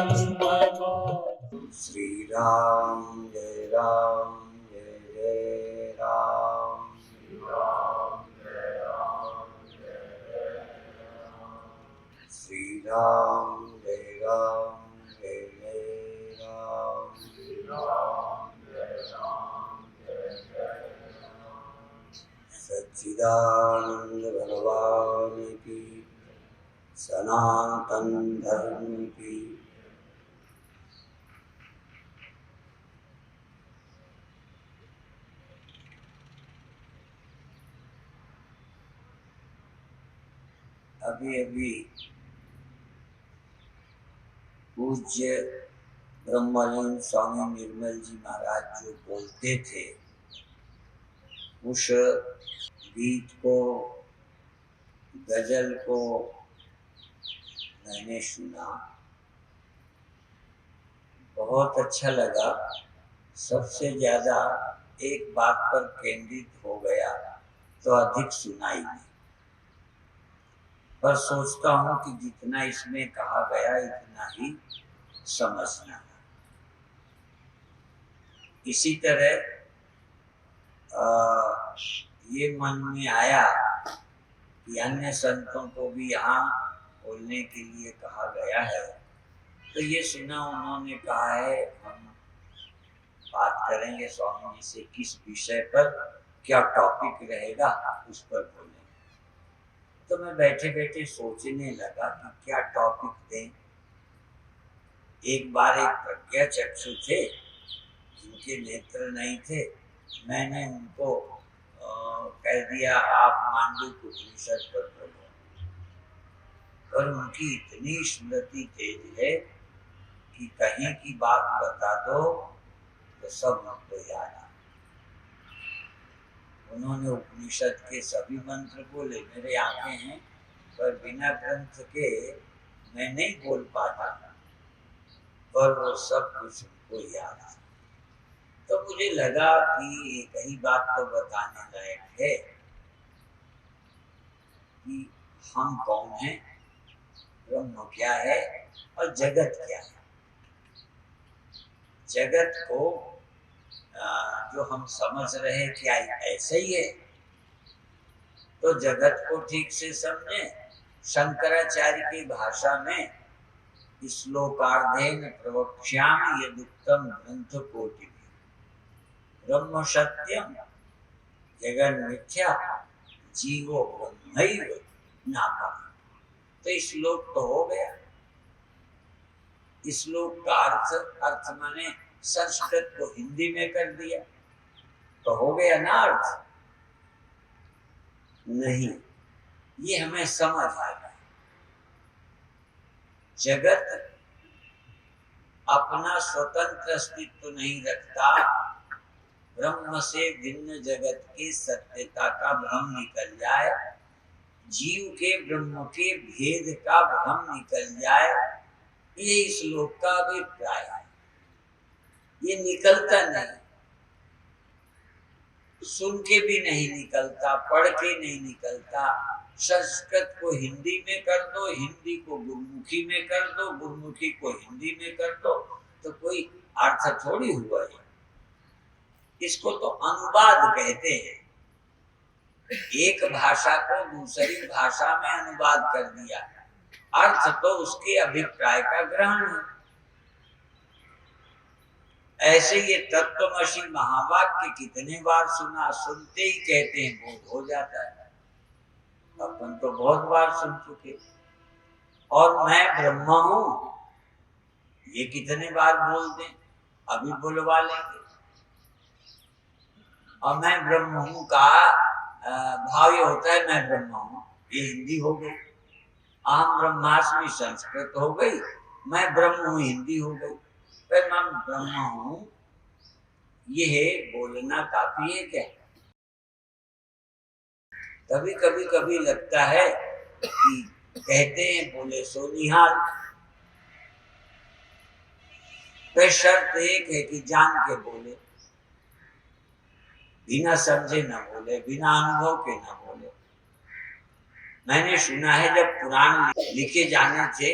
श्री राम जय राम जय जय राम। श्री राम जय राम जय जय राम। सच्चिदानंद भगवान की सनातन धर्म की अभी अभी पूज्य ब्रह्मलीन स्वामी निर्मल जी महाराज जो बोलते थे उस गीत को, गजल को मैंने सुना, बहुत अच्छा लगा। सबसे ज्यादा एक बात पर केंद्रित हो गया तो अधिक सुनाई नहीं, पर सोचता हूं कि जितना इसमें कहा गया इतना ही समझना। इसी तरह ये मन में आया कि अन्य संतों को भी यहाँ बोलने के लिए कहा गया है, तो ये सुना उन्होंने कहा है हम बात करेंगे स्वामी जी से किस विषय पर, क्या टॉपिक रहेगा उस पर बोलेंगे। तो मैं बैठे बैठे सोचने लगा कि क्या टॉपिक दें। एक बार एक प्रज्ञा चक्षु थे जिनके नेत्र नहीं थे, मैंने उनको कह दिया आप मांडव्य उपनिषद पर बोलो, पर उनकी इतनी स्मृति तेज है कि कहीं की बात बता दो तो सब उनको याद आ। उन्होंने उपनिषद के सभी मंत्र बोले, मेरे आंखें हैं पर बिना ग्रंथ के मैं नहीं बोल पाता, पर वो सब कुछ उनको याद आ। तो मुझे लगा कि एक ही बात तो बताने लायक है कि हम कौन हैं, ब्रह्म क्या है और जगत क्या है। जगत को जो हम समझ रहे हैं क्या ऐसे ही है, तो जगत को ठीक से समझे। शंकराचार्य की भाषा में श्लोकार्धेन प्रवक्ष्यामि यदुक्तम ग्रंथ कोटि ब्रह्म सत्यम जगन मिथ्या जीवो ब्रह्मैव नापा। तो श्लोक तो हो गया। श्लोक का अर्थ माने संस्कृत को हिंदी में कर दिया तो हो गया ना अर्थ? नहीं, ये हमें समझ आ गया। जगत अपना स्वतंत्र अस्तित्व नहीं रखता, ब्रह्म से भिन्न जगत की सत्यता का भ्रम निकल जाए, जीव के ब्रह्म के भेद का भ्रम निकल जाए, ये इस श्लोक का अभिप्राय है। ये निकलता नहीं, सुन के भी नहीं निकलता, पढ़ के नहीं निकलता। संस्कृत को हिंदी में कर दो, हिंदी को गुरमुखी में कर दो, गुरमुखी को हिंदी में कर दो, तो कोई अर्थ थोड़ी हुआ है। इसको तो अनुवाद कहते हैं। एक भाषा को दूसरी भाषा में अनुवाद कर दिया, अर्थ तो उसके अभिप्राय का ग्रहण है। ऐसे ये तत्वमसि महावाक्य कितने बार सुना, सुनते ही कहते हैं बोध हो जाता है। अपन तो बहुत बार सुन चुके। और मैं ब्रह्म हूं, ये कितने बार बोल दें, अभी बुलवा लेंगे। और मैं ब्रह्म हूं का भाव ये होता है मैं ब्रह्म हूं, ये हिंदी हो गई। अहम ब्रह्मास्मि संस्कृत हो गई, मैं ब्रह्म हूं हिंदी हो गई। फिर मैं ब्रह्म हूं ये बोलना काफी है क्या? कभी कभी कभी लगता है कि कहते हैं बोले सो निहाल। फिर शर्त एक है कि जान के बोले, बिना समझे न बोले, बिना अनुभव के न बोले। मैंने सुना है जब पुराण लिखे जाने थे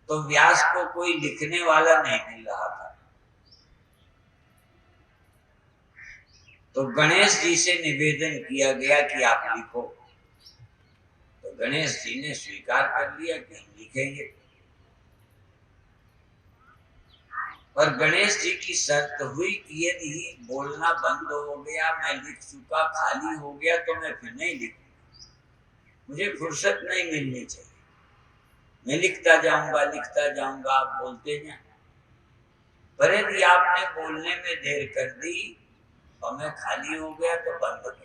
तो व्यास को कोई लिखने वाला नहीं मिल रहा था। तो गणेश जी से निवेदन किया गया कि आप लिखो। तो गणेश जी ने स्वीकार कर लिया कि हम लिखेंगे। पर गणेश जी की शर्त हुई कि यदि बोलना बंद हो गया, मैं लिख चुका, खाली हो गया, तो मैं फिर नहीं लिखूंगा। मुझे फुर्सत नहीं मिलनी चाहिए। मैं लिखता जाऊंगा, आप बोलते जाएं। पर यदि आपने बोलने में देर कर दी और मैं खाली हो गया तो बंद कर।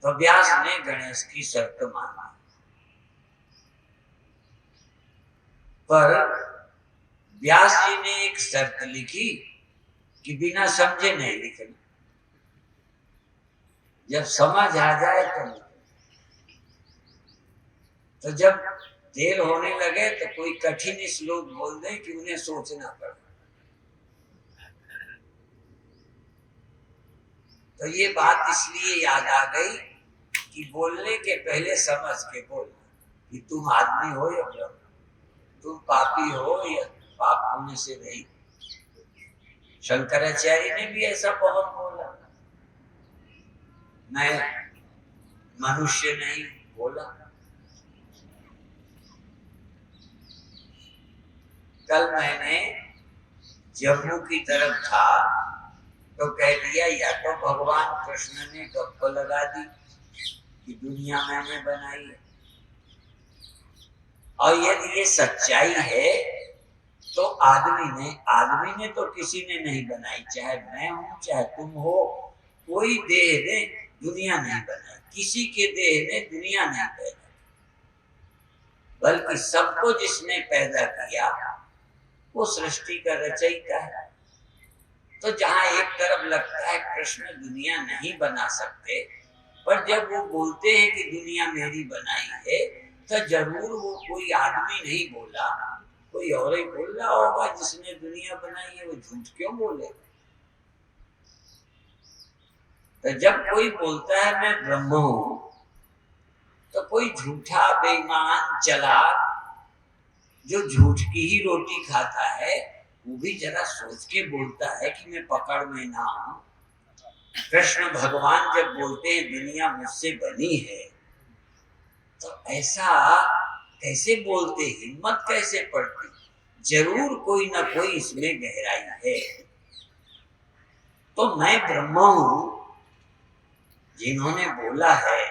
तो व्यास ने गणेश की शर्त मानी। पर व्यास जी ने एक शर्त लिखी कि बिना समझे नहीं लिखना, जब समझ आ जाए तो लिखना। तो जब देर होने लगे तो कोई कठिन श्लोक बोल दे कि उन्हें सोचना पड़े। तो ये बात इसलिए याद आ गई कि बोलने के पहले समझ के बोलना कि तुम आदमी हो या ब्रह्म, तुम पापी हो या पाप पुण्य से नहीं। शंकराचार्य ने भी ऐसा बहुत बोला, मैं मनुष्य नहीं बोला। कल मैंने जम्मू की तरफ था तो कह दिया या तो भगवान कृष्ण ने गप्प लगा दी कि दुनिया मैंने बनाई है, और यदि ये सच्चाई है तो आदमी ने तो किसी ने नहीं बनाई, चाहे मैं हूं चाहे तुम हो, कोई देह ने दुनिया नहीं बनाई, किसी के देह ने दुनिया नहीं पैदा, बल्कि सबको जिसने पैदा किया वो सृष्टि का रचयिता है। तो जहां एक तरफ लगता है कृष्ण दुनिया नहीं बना सकते, पर जब वो बोलते हैं कि दुनिया मेरी बनाई है, तो जरूर वो कोई आदमी नहीं बोला, कोई और ही बोल रहा होगा जिसने दुनिया बनाई है। वो झूठ क्यों बोले? तो जब कोई बोलता है मैं ब्रह्म हूं, तो कोई झूठा बेईमान चालाक जो झूठ की ही रोटी खाता है, वो भी जरा सोच के बोलता है कि मैं पकड़ में ना आऊं। कृष्ण भगवान जब बोलते हैं दुनिया मुझसे बनी है, तो ऐसा कैसे बोलते, हिम्मत कैसे पड़ती? जरूर कोई ना कोई इसमें गहराई है। तो मैं ब्रह्मा हूं जिन्होंने बोला है,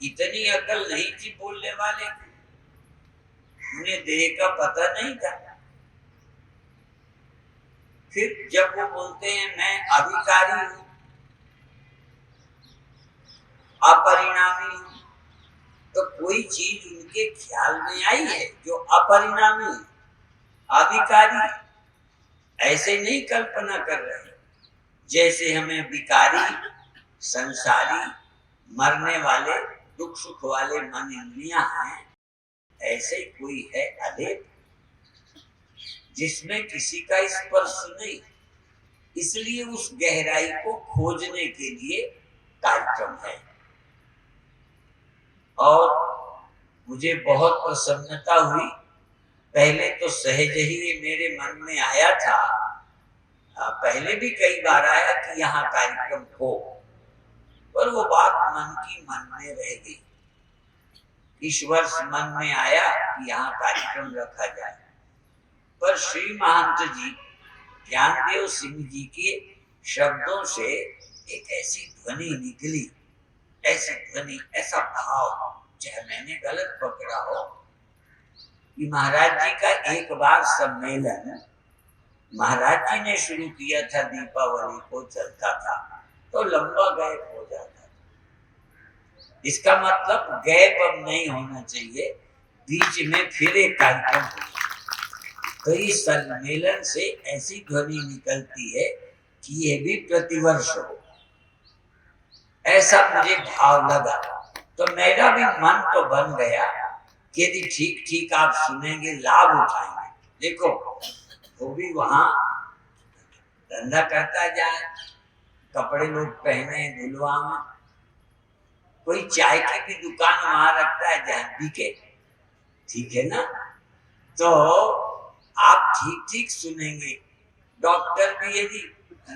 इतनी अकल नहीं थी बोलने वाले की, उन्हें देह का पता नहीं था। फिर जब वो बोलते हैं मैं अभिकारी हूं, अपरिणामी हूं, तो कोई चीज उनके ख्याल में आई है जो अपरिणामी, अभिकारी, ऐसे नहीं कल्पना कर रहे जैसे हमें विकारी, संसारी, मरने वाले, दुख सुख वाले मन इंद्रियां हैं, ऐसे कोई है अलेप जिसमें किसी का स्पर्श नहीं। इसलिए उस गहराई को खोजने के लिए कार्यक्रम है। और मुझे बहुत प्रसन्नता हुई। पहले तो सहज ही ये मेरे मन में आया था, पहले भी कई बार आया कि यहाँ कार्यक्रम हो, पर वो बात मन की मन में रह गई। इस वर्ष मन में आया कि यहाँ कार्यक्रम रखा जाए, पर श्री महंत जी ज्ञानदेव सिंह जी के शब्दों से एक ऐसी ध्वनि निकली, ऐसी ध्वनि, ऐसा भाव, चाहे मैंने गलत पकड़ा हो, कि महाराज जी का एक बार सम्मेलन महाराज जी ने शुरू किया था, दीपावली को चलता था, तो लंबा गैप हो जाता था। इसका मतलब गैप अब नहीं होना चाहिए, बीच में फिर एक कार्यक्रम होना। तो इस सम्मेलन से ऐसी ध्वनि निकलती है कि ये भी प्रतिवर्ष हो, ऐसा मुझे भाव लगा। तो मेरा भी मन तो बन गया कि यदि ठीक ठीक आप सुनेंगे, लाभ उठाएंगे। देखो वो भी वहां धंधा करता जाए, कपड़े लोग पहने धुलवा में, कोई चाय की भी दुकान वहां रखता है जहां बिके, ठीक है ना? तो आप ठीक ठीक सुनेंगे। डॉक्टर भी यदि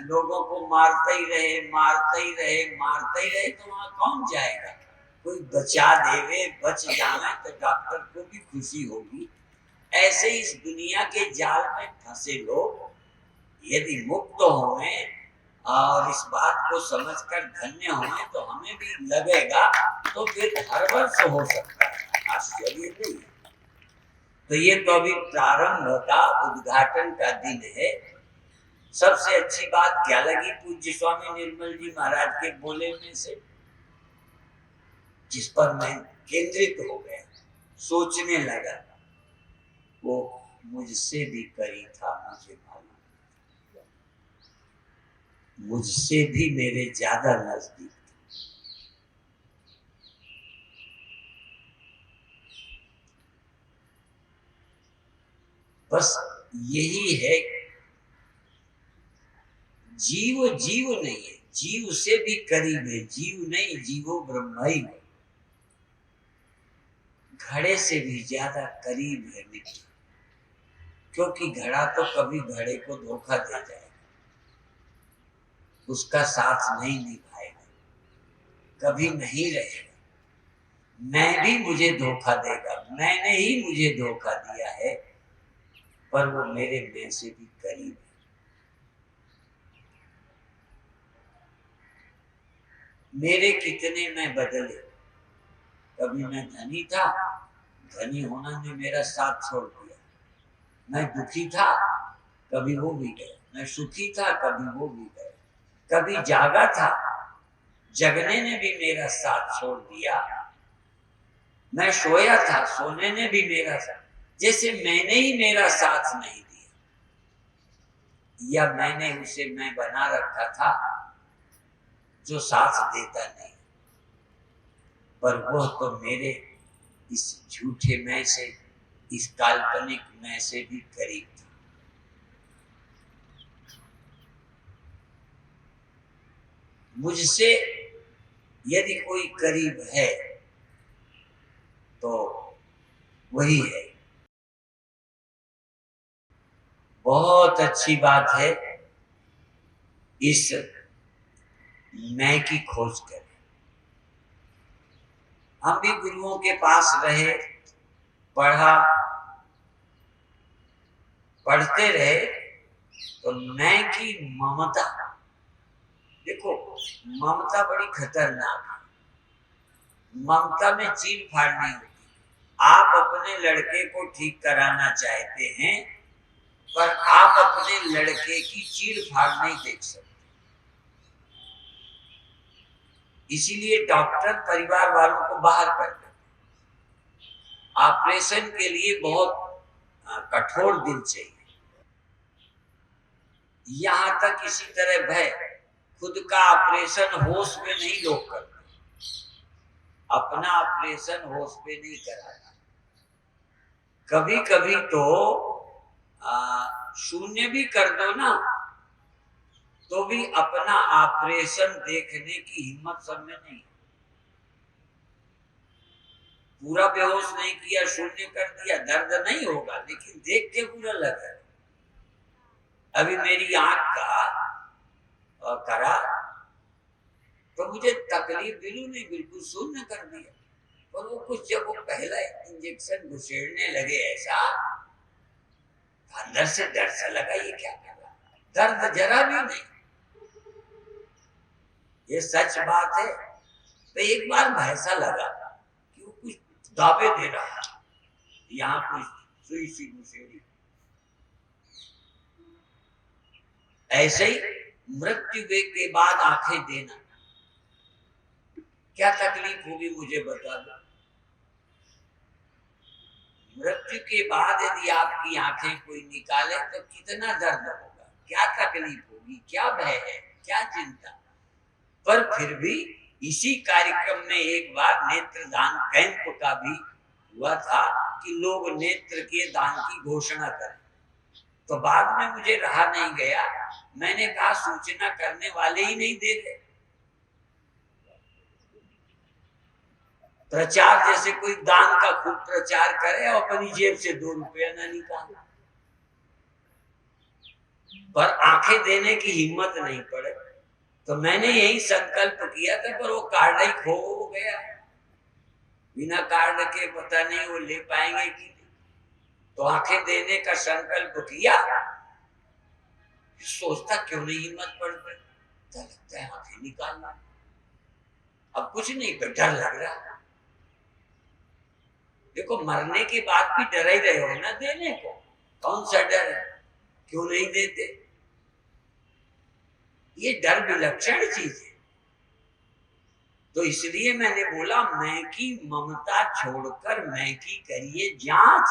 लोगों को मारता ही रहे, मारता ही रहे, मारता ही रहे, तो वहां कौन जाएगा? कोई बचा देवे, बच जाए तो डॉक्टर को भी खुशी होगी। ऐसे इस दुनिया के जाल में फंसे लोग यदि मुक्त होंगे और इस बात को समझकर धन्य होंगे तो हमें भी लगेगा, तो फिर हर वर्ष हो सकता है, आश्चर्य नहीं। तो ये तो अभी प्रारंभ का उद्घाटन का दिन है। सबसे अच्छी बात क्या लगी पूज्य स्वामी निर्मल जी महाराज के बोले में से, जिस पर मैं केंद्रित हो गया, सोचने लगा, वो मुझसे भी करी था, मुझे मालूम, मुझसे भी मेरे ज्यादा नजदीक। बस यही है, जीव जीव नहीं है, जीव से भी करीब है। जीव नहीं, जीवो ब्रह्म ही है। घड़े से भी ज्यादा करीब है मिट्टी, क्योंकि घड़ा तो कभी घड़े को धोखा दे जाएगा, उसका साथ नहीं निभाएगा, कभी नहीं रहेगा। मैं भी मुझे धोखा देगा, मैंने ही मुझे धोखा दिया है, पर वो मेरे मैं से भी करीब है। मेरे कितने मैं बदले, कभी मैं धनी था, धनी होना ने मेरा साथ छोड़ दिया। मैं दुखी था, कभी वो भी गए। मैं सुखी था, कभी वो भी गए। कभी जागा था, जगने ने भी मेरा साथ छोड़ दिया। मैं सोया था, सोने ने भी मेरा साथ, जैसे मैंने ही मेरा साथ नहीं दिया, या मैंने उसे मैं बना रखा था जो साथ देता नहीं। पर वह तो मेरे इस झूठे मैं से, इस काल्पनिक मैं से भी करीब था। मुझसे यदि कोई करीब है तो वही है। बहुत अच्छी बात है, इस मैं की खोज करें। हम भी गुरुओं के पास रहे, पढ़ा, पढ़ते रहे, तो मैं की ममता, देखो ममता बड़ी खतरनाक है। ममता में चीर फाड़ नहीं होती। आप अपने लड़के को ठीक कराना चाहते हैं, पर आप अपने लड़के की चीर फाड़ नहीं देख सकते। इसीलिए डॉक्टर परिवार वालों को बाहर कर देते। ऑपरेशन के लिए बहुत कठोर दिल चाहिए। यहां तक इसी तरह भय, खुद का ऑपरेशन होश में नहीं लोग करते, अपना ऑपरेशन होश में नहीं कराना। कभी कभी तो शून्य भी कर दो ना, तो भी अपना ऑपरेशन देखने की हिम्मत सब में नहीं। पूरा बेहोश नहीं किया, शून्य कर दिया, दर्द नहीं होगा, लेकिन देख के बुरा लगा। अभी मेरी आंख का करा तो मुझे तकलीफ बिल्कुल नहीं, बिल्कुल शून्य कर दिया। और वो कुछ जब वो पहला इंजेक्शन घुसेड़ने लगे ऐसा, अंदर से डर सा लगा, ये क्या कर रहा, दर्द जरा भी नहीं। ये सच बात है। तो एक बार भैसा लगा कि वो कुछ दावे दे रहा है, यहाँ कुछ सुई सी घुसेड़ी। ऐसे ही मृत्यु के बाद आंखें देना, क्या तकलीफ होगी मुझे बता दो। मृत्यु के बाद यदि आपकी आंखें कोई निकाले तो कितना दर्द होगा, क्या तकलीफ होगी, क्या भय है, क्या चिंता। पर फिर भी इसी कार्यक्रम में एक बार नेत्रदान कैंप का भी हुआ था कि लोग नेत्र के दान की घोषणा करें। तो बाद में मुझे रहा नहीं गया, मैंने कहा सूचना करने वाले ही नहीं दे रहे। प्रचार जैसे कोई दान का खूब प्रचार करे और अपनी जेब से 2 रुपया ना निकाले, पर आंखें देने की हिम्मत नहीं पड़े। तो मैंने यही संकल्प किया था, पर वो कार्ड ही खो गया। बिना कार्ड के पता नहीं वो ले पाएंगे कि नहीं। तो आंखें देने का संकल्प किया, सोचता क्यों नहीं हिम्मत पड़ती, लगता है आंखें निकालना। अब कुछ नहीं, पर डर लग रहा। देखो मरने के बाद भी डर ही रहे हो ना देने को, कौन सा डर है, क्यों नहीं देते? ये डर विलक्षण चीज है। तो इसलिए मैंने बोला मैं की ममता छोड़कर मैं की करिए जांच।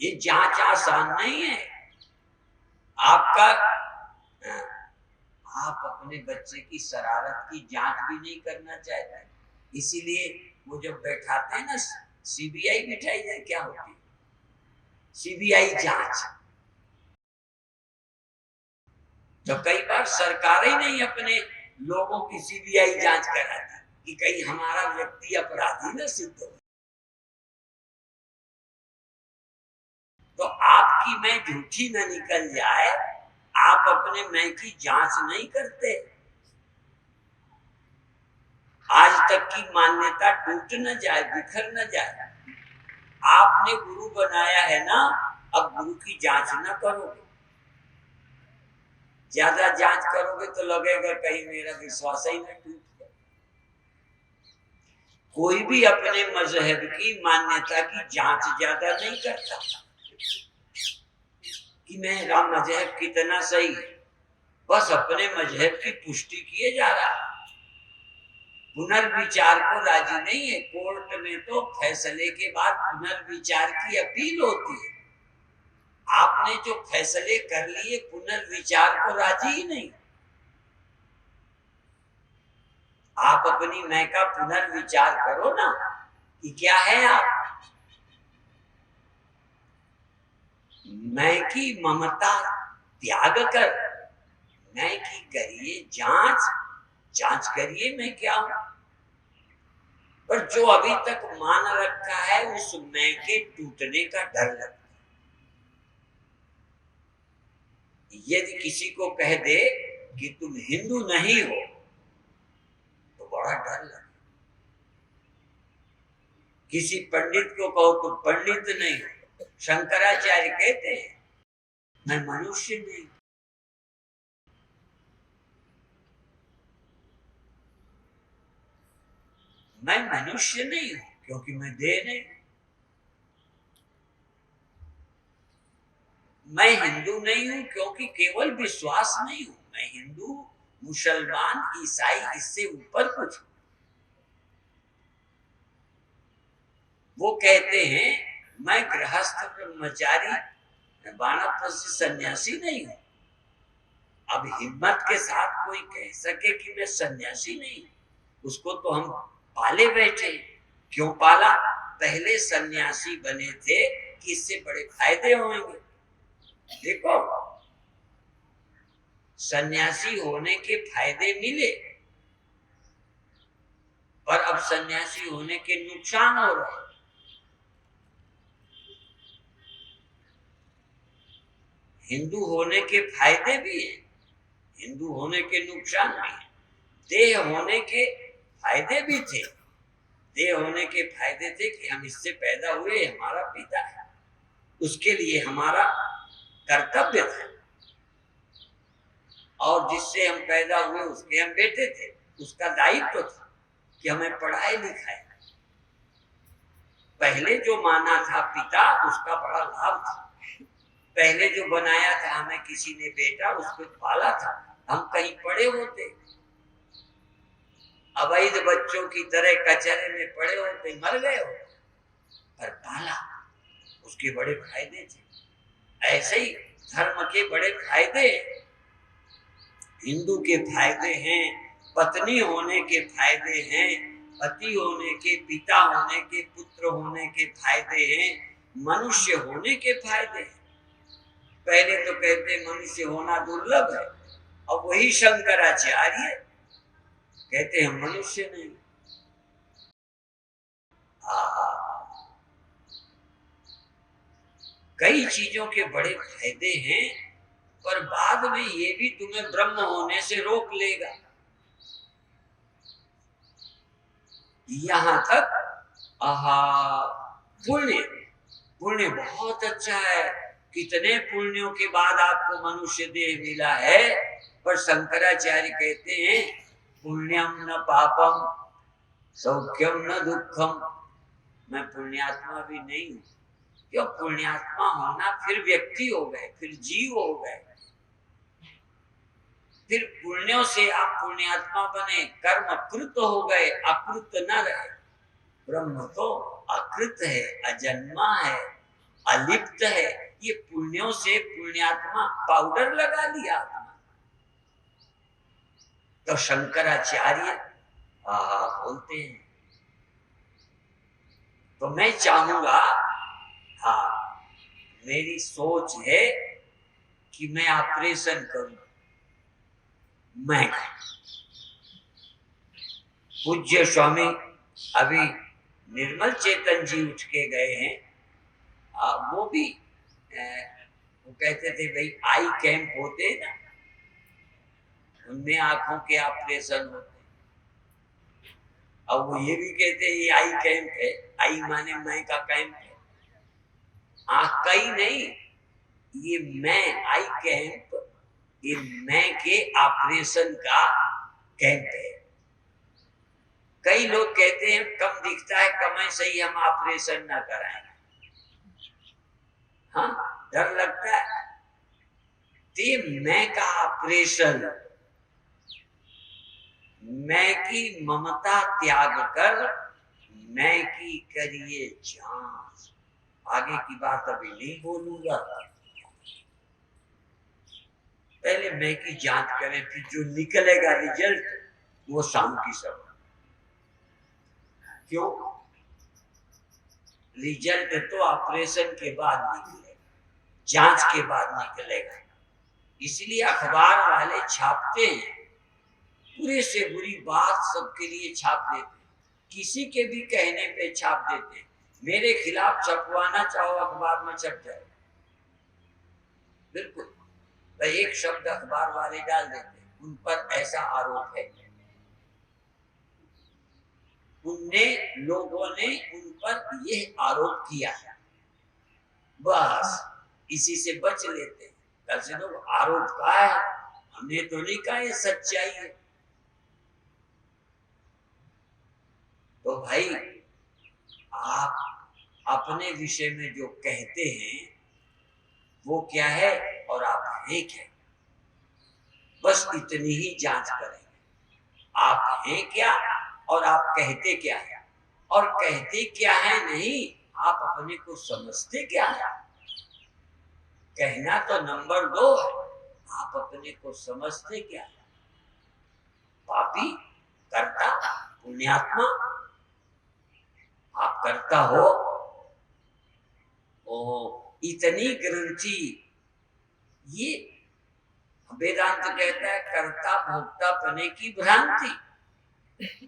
ये जांच आसान नहीं है। आपका आप अपने बच्चे की शरारत की जांच भी नहीं करना चाहते, इसीलिए वो जब बैठाते हैं ना, सीबीआई बैठाई जाए, क्या होती है सीबीआई जांच। तो कई बार सरकार ही नहीं अपने लोगों की सीबीआई जांच कराती कि कहीं हमारा व्यक्ति अपराधी न सिद्ध हो। तो आपकी मैं झूठी न निकल जाए, आप अपने मैं की जांच नहीं करते। आज तक की मान्यता टूट न जाए, बिखर न जाए। आपने गुरु बनाया है ना, अब गुरु की जांच न करोगे। ज्यादा जांच करोगे तो लगेगा कहीं मेरा विश्वास ही न टूट जाए। कोई भी अपने मजहब की मान्यता की जांच ज्यादा नहीं करता कि मेरा मजहब कितना सही है, बस अपने मजहब की पुष्टि किए जा रहा। पुनर्विचार को राजी नहीं है। कोर्ट में तो फैसले के बाद पुनर्विचार की अपील होती है। आपने जो फैसले कर लिए पुनर्विचार को राजी ही नहीं। आप अपनी मैं का पुनर्विचार करो ना कि क्या है आप। मैं की ममता त्याग कर मैं की करिए जांच। जांच करिए मैं क्या हूं। पर जो अभी तक मान रखा है उस मैं के टूटने का डर लगता है। यदि किसी को कह दे कि तुम हिंदू नहीं हो तो बड़ा डर लगता। किसी पंडित को कहो तुम पंडित नहीं हो, शंकराचार्य कहते हैं मैं मनुष्य नहीं। मैं मनुष्य नहीं हूं क्योंकि मैं देह नहीं। मैं हिंदू नहीं हूं क्योंकि केवल विश्वास नहीं हूं। मैं हिंदू, मुसलमान, ईसाई, इससे ऊपर कुछ। वो कहते हैं मैं गृहस्थ, ब्रह्मचारी, वानप्रस्थ, सन्यासी नहीं हूं। अब हिम्मत के साथ कोई कह सके कि मैं सन्यासी नहीं, उसको तो हम पाले बैठे। क्यों पाला? पहले सन्यासी बने थे कि इससे बड़े फायदे होंगे। देखो सन्यासी होने के फायदे मिले, पर अब सन्यासी होने के नुकसान हो रहे। हिंदू होने के फायदे भी हैं, हिंदू होने के नुकसान भी हैं। देह होने के फायदे भी थे। देह होने के फायदे थे कि हम इससे पैदा हुए, हमारा पिता है, उसके लिए हमारा कर्तव्य था। और जिससे हम पैदा हुए उसके हम बेटे थे, उसका दायित्व था कि हमें पढ़ाए लिखाए। पहले जो माना था पिता, उसका बड़ा लाभ था। पहले जो बनाया था हमें किसी ने बेटा, उसको पाला था। हम कहीं पड़े होते, अवैध बच्चों की तरह कचरे में पड़े होते, मर गए होते, पर पाला, उसके बड़े फायदे थे। ऐसे ही धर्म के बड़े फायदे। हिंदू के फायदे हैं, पत्नी होने के फायदे हैं, पति होने के, पिता होने के, पुत्र होने के फायदे हैं, मनुष्य होने के फायदे हैं। पहले तो कहते मनुष्य होना दुर्लभ है, और वही शंकराचार्य कहते हैं मनुष्य नहीं। कई चीजों के बड़े फायदे हैं, पर बाद में ये भी तुम्हें ब्रह्म होने से रोक लेगा। यहां तक पुण्य पुण्य बहुत अच्छा है। कितने पुण्यों के बाद आपको मनुष्य देह मिला है, पर शंकराचार्य कहते हैं पुण्यम न पापम सौख्यम न दुखम। मैं पुण्यात्मा भी नहीं हूं। क्यों? पुण्यात्मा होना फिर व्यक्ति हो गए, फिर जीव हो गए, फिर पुण्यों से आप पुण्यात्मा बने, कर्म कृत हो गए, अकृत न रहे। ब्रह्म तो अकृत है, अजन्मा है, अलिप्त है। ये पुण्यों से पुण्यात्मा पाउडर लगा लिया आपने। तो शंकराचार्य बोलते हैं, तो मैं चाहूंगा, मेरी सोच है कि मैं ऑपरेशन करूं। मैं पूज्य स्वामी अभी निर्मल चेतन जी उठ के गए हैं। वो भी वो कहते थे भाई आई कैंप होते ना, उनमें आंखों के ऑपरेशन होते। अब वो ये भी कहते हैं ये आई कैंप है। आई माने मैं का कैंप है, आंख का ही नहीं। ये मैं आई कैंप, ये मैं के ऑपरेशन का कैंप है। कई लोग कहते हैं कम दिखता है, कम सही हम ऑपरेशन ना कराएं। हाँ, डर लगता है। तो मैं का ऑपरेशन, मैं की ममता त्याग कर मैं की करिए जांच। आगे की बात अभी नहीं बोलूंगा, पहले मैं की जांच करें, फिर जो निकलेगा रिजल्ट वो शाम की सब। क्यों? रिजल्ट तो ऑपरेशन के बाद निकलेगा, जांच के बाद निकलेगा। इसलिए अखबार वाले छापते हैं, बुरे से बुरी बात सबके लिए छाप देते हैं, किसी के भी कहने पे छाप देते हैं। मेरे खिलाफ छपवाना चाहो अखबार में छप जाए, बिल्कुल। तो एक शब्द अखबार वाले डाल देते हैं, उन पर ऐसा आरोप है, उनने लोगों ने उन पर यह आरोप किया है, बस इसी से बच लेते हैं। कल से लोग आरोप का है, हमने तो नहीं कहा ये सच्चाई है। तो भाई आप अपने विषय में जो कहते हैं वो क्या है और आप हैं क्या, बस इतनी ही जांच करेंगे। आप हैं क्या और आप कहते क्या है, और कहते क्या है नहीं, आप अपने को समझते क्या है। कहना तो नंबर 2 है, आप अपने को समझते क्या है। पापी, कर्ता, पुण्यात्मा आप करता हो। ओ इतनी ग्रंथि, ये वेदांत कहता है कर्ता भोक्ता पने की भ्रांति।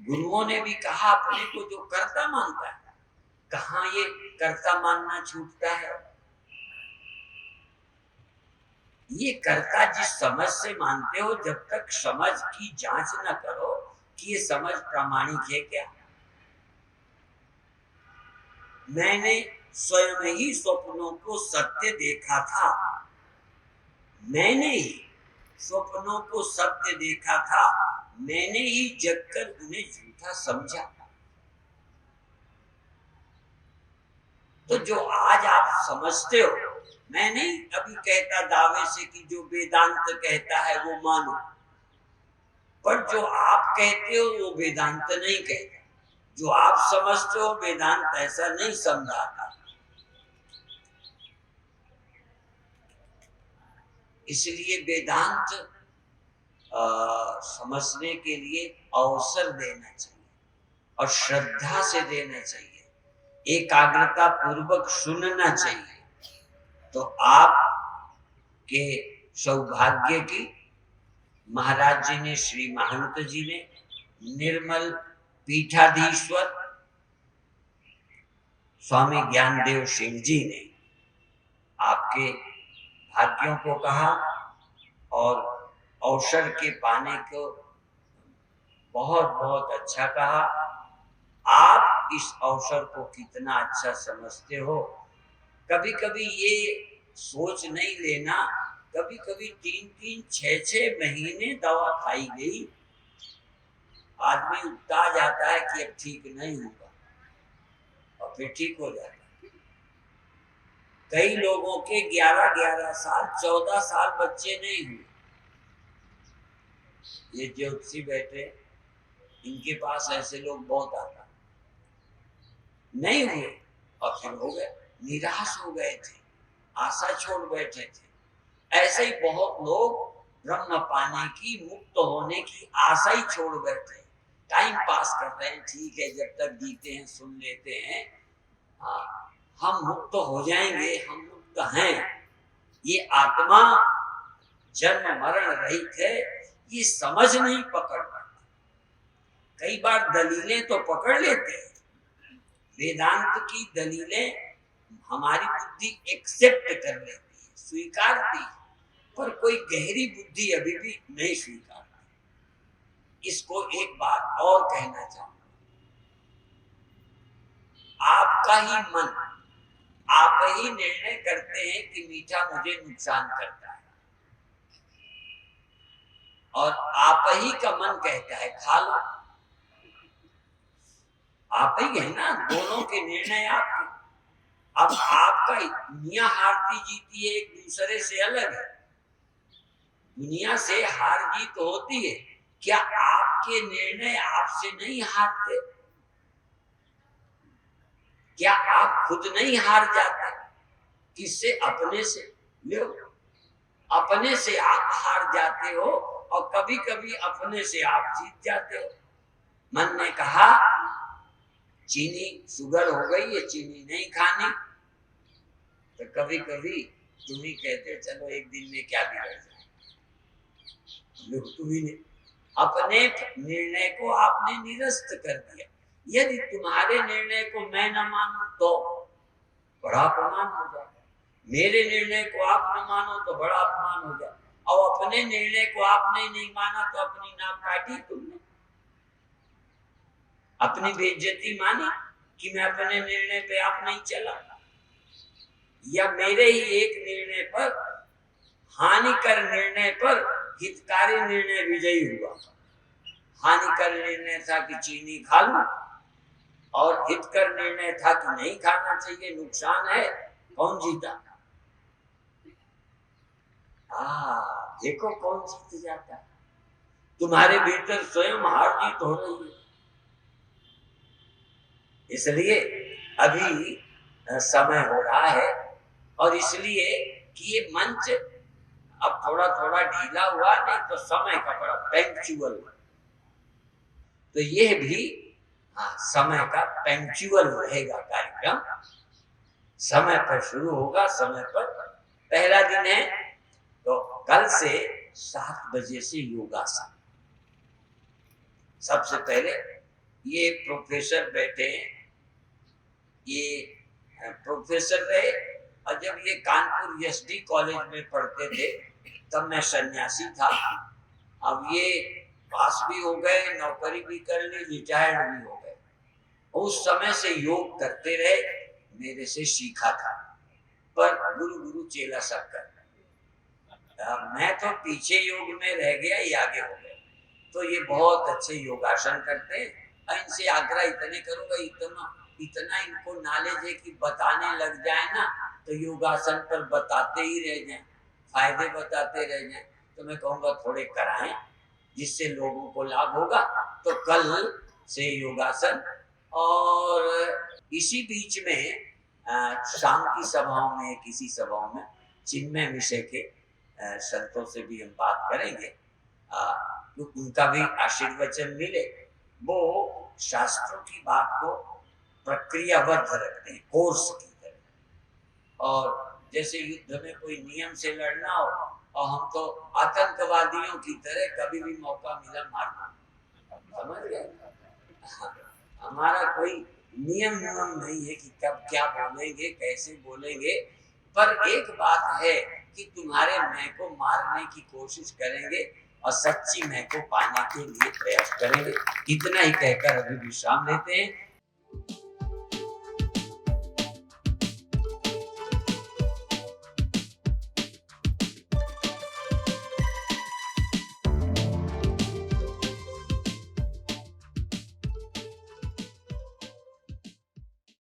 गुरुओं ने भी कहा अपने को जो कर्ता मानता है, कहाँ ये कर्ता मानना छूटता है। ये कर्ता जिस समझ से मानते हो, जब तक समझ की जांच न करो कि ये समझ प्रामाणिक है क्या। मैंने स्वयं ही स्वप्नों को सत्य देखा था, मैंने ही स्वप्नों को सत्य देखा था, मैंने ही जगकर उन्हें झूठा समझा। तो जो आज आप समझते हो, मैं नहीं अभी कहता दावे से कि जो वेदांत कहता है वो मानो, पर जो आप कहते हो वो वेदांत नहीं कहता। जो आप समझते हो वेदांत ऐसा नहीं समझाता। इसलिए वेदांत समझने के लिए अवसर देना चाहिए और श्रद्धा से देना चाहिए, एकाग्रता पूर्वक सुनना चाहिए। तो आप के सौभाग्य की महाराज जी ने, श्री महंत जी ने, निर्मल पीठाधीश्वर स्वामी ज्ञानदेव सिंह जी ने आपके भाग्यों को कहा और अवसर के पाने को बहुत बहुत अच्छा कहा। आप इस अवसर को कितना अच्छा समझते हो। कभी कभी ये सोच नहीं लेना, कभी कभी 3-3, 6-6 महीने दवा खाई गई, आदमी उगता जाता है कि अब ठीक नहीं होगा और फिर ठीक हो जाता है। कई लोगों के 11-11 साल 14 साल बच्चे नहीं हुए। ये ज्योतिषी बैठे, इनके पास ऐसे लोग बहुत आता, नहीं हुए और फिर हो गए, निराश हो गए थे, आशा छोड़ बैठे थे। ऐसे ही बहुत लोग ब्रह्म पाने की, मुक्त होने की आशा ही छोड़ बैठे, टाइम पास कर रहे हैं। ठीक है, जब तक जीते हैं सुन लेते हैं, हाँ, हम मुक्त हो जाएंगे, हम मुक्त हैं, ये आत्मा जन्म मरण रहित है, ये समझ नहीं पकड़ पाती। कई बार दलीलें तो पकड़ लेते हैं, वेदांत की दलीलें हमारी बुद्धि एक्सेप्ट कर लेती है, स्वीकारती है, पर कोई गहरी बुद्धि अभी भी नहीं स्वीकारती। इसको एक बात और कहना चाहूंगा, आपका ही मन, आप ही निर्णय करते हैं कि मीठा मुझे नुकसान करता है, और आप ही का मन कहता है खा लो। आप ही है ना, दोनों के निर्णय आपके। अब आपका दुनिया हारती जीती है, एक दूसरे से अलग है। दुनिया से हार जीत होती है, क्या आपके निर्णय आपसे नहीं हारते? क्या आप खुद नहीं हार जाते? किससे? अपने से। लो, अपने से आप हार जाते हो और कभी कभी अपने से आप जीत जाते हो। मन ने कहा चीनी शुगर हो गई है, चीनी नहीं खानी, तो कभी कभी तुम ही कहते चलो एक दिन में क्या बिगड़ जाए, तुम ही ने अपने निर्णय को आपने निरस्त कर दिया। यदि तुम्हारे निर्णय को मैं न मानूं तो बड़ा अपमान हो जाए, मेरे निर्णय को आप न मानो तो बड़ा अपमान हो जाए, और अपने निर्णय को आपने नहीं माना तो अपनी नाक काटी तुमने, अपनी बेइज्जती मानी कि मैं अपने निर्णय पे आप नहीं चला, या मेरे ही एक निर्णय पर, हानिकर निर्णय पर हितकारी निर्णय विजयी हुआ। हानिकर निर्णय था कि चीनी खा लूं, और हितकर निर्णय था कि नहीं खाना चाहिए, नुकसान है, कौन जीता? देखो कौन जीत जाता है। तुम्हारे भीतर स्वयं हार जीत हो रही है। इसलिए अभी समय हो रहा है, और इसलिए कि ये मंच अब थोड़ा थोड़ा ढीला हुआ, नहीं तो समय का बड़ा पंक्चुअल, तो ये भी समय का पंक्चुअल रहेगा कार्यक्रम, समय पर शुरू होगा, समय पर। पहला दिन है तो कल से 7 बजे से योगासन। सबसे पहले ये प्रोफेसर बैठे हैं, ये प्रोफेसर रहे, और जब ये कानपुर एसडी कॉलेज में पढ़ते थे तब मैं सन्यासी था। अब ये पास भी हो गए, नौकरी भी कर ली, रिटायर्ड भी हो गए। उस समय से योग करते रहे, मेरे से सीखा था, पर गुरु गुरु चेला सब कर, मैं तो पीछे योग में रह गया, ये आगे हो गए। तो ये बहुत अच्छे योगासन करते हैं। इनसे आग्रह इतने करूंगा, इतना इनको नॉलेज है कि बताने लग जाए ना तो योगासन पर बताते ही रह जाएं, फायदे बताते रह जाएं। तो मैं कहूँगा थोड़े कराएं, जिससे लोगों को लाभ होगा। तो कल से योगासन, और इसी बीच में शाम की सभाओं में, किसी सभाओं में चिन्मय विषय के संतों से भी हम बात करेंगे, तो उनका भी आशीर्वचन मिले। वो शास्त्रों की बात को प्रक्रियाबद्ध रखते हैं, कोर्स की तरह। और जैसे युद्ध में कोई नियम से लड़ना हो, और हम तो आतंकवादियों की तरह कभी भी मौका मिला मारना, समझ गए? हमारा कोई नियम नियम नहीं है कि कब क्या बोलेंगे, कैसे बोलेंगे, पर एक बात है कि तुम्हारे मैं को मारने की कोशिश करेंगे और सच्ची मैं को पाने के लिए प्रयास करेंगे। इतना ही कहकर अभी विश्राम लेते हैं।